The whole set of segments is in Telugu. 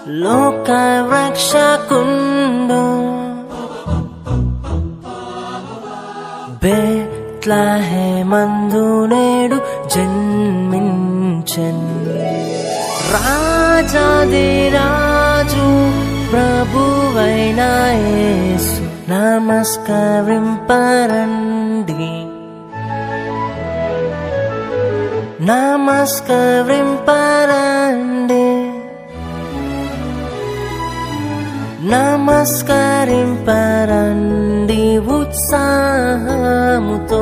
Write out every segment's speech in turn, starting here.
లోక రక్షకుండు బెత్లెహేమందు నేడు జన్మించెన్ రాజాదిరాజు ప్రభువైన యేసు నమస్కరింపరండి నమస్కరింపరండి నమస్కరింపరండి ఉత్సాహముతో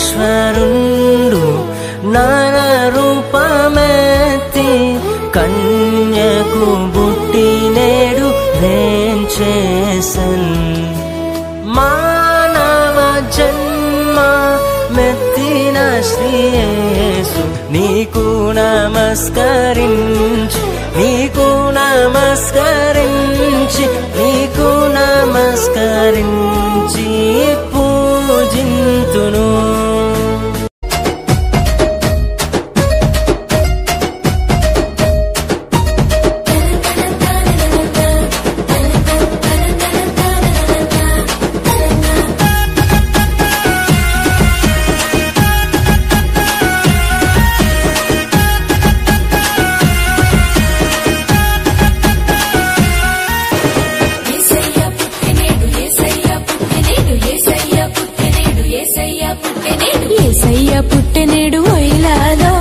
సర్వేశ్వరుండు నర రూపమెత్తి కన్యకు బుట్టి నేడు వేంచేసన్ మానవ జన్మ మెత్తిన శ్రీ యేసు నీకు నమస్కరించి నీకు నమస్కరించి నీకు నమస్కరించి పూజింతును పుట్టెనేడు హొయిలాలో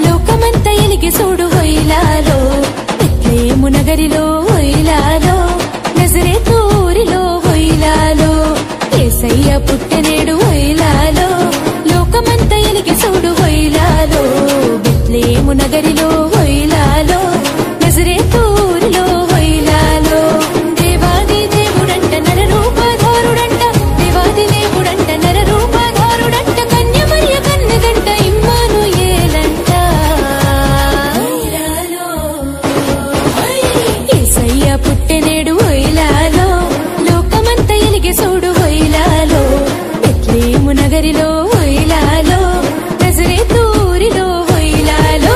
లోకమంతా ఎలిగి చూడు హొయిలాలో బెత్లెహేము నగరిలో హొయిలాలో నజరేతు ఊరిలో హొయిలాలో యేసయ్య పుట్టెనేడు హొయిలాలో లోకమంతా ఎలిగి చూడు హొయిలాలో బెత్లెహేము నగరిలో హొయిలాలో నజరేతు ఊరిలో హొయిలాలో దేవాది దేవుడంట నర రూపధారుడంట దేవాది దేవుడంట నర రూపధారుడంట పుట్టెనేడు హొయిలాలో లోకమంతా ఎలిగి చూడు హొయిలాలో బెత్లెహేము నగరిలో హొయిలాలో నజరేతు ఊరిలో హొయిలాలో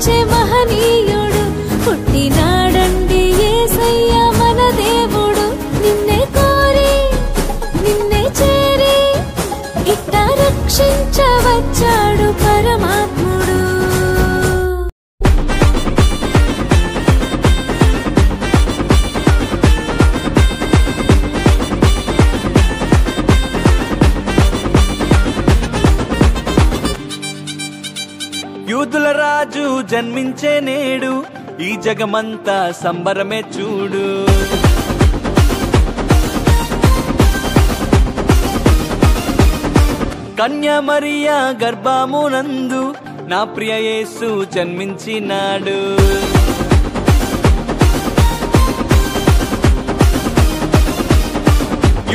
ఆదరించే మహనీయుడు పుట్టినాడండి యేసయ్య మన దేవుడు. నిన్నే కోరి నిన్నే చేరి ఇట్ట రక్షించవచ్చాడు పరమాత్ముడు. యూదుల రాజు జన్మించే నేడు ఈ జగమంతా సంబరమే చూడు. కన్యా మరియా గర్భమునందు నా ప్రియ యేసు జన్మించినాడు.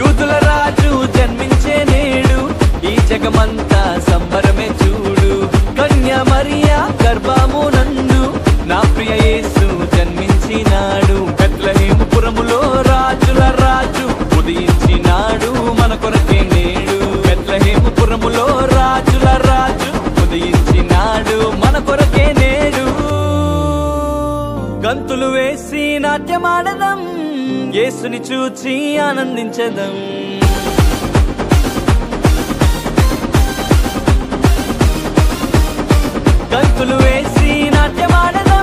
యూదుల రాజు జన్మించే నేడు ఈ జగమంతా సంబరమే చూడు. కన్యా మరియా గర్భమునందు నా ప్రియ యేసు జన్మించినాడు. బెత్లెహేము పురములో రాజుల రాజు ఉదయించినాడు మన కొరకే నేడు. బెత్లెహేము పురములో రాజుల రాజు ఉదయించినాడు మన కొరకే నేడు. గంతులు వేసి నాట్యమాడదం, యేసుని చూచి ఆనందించదం. గంతులు వేసి నాట్యమాడదం,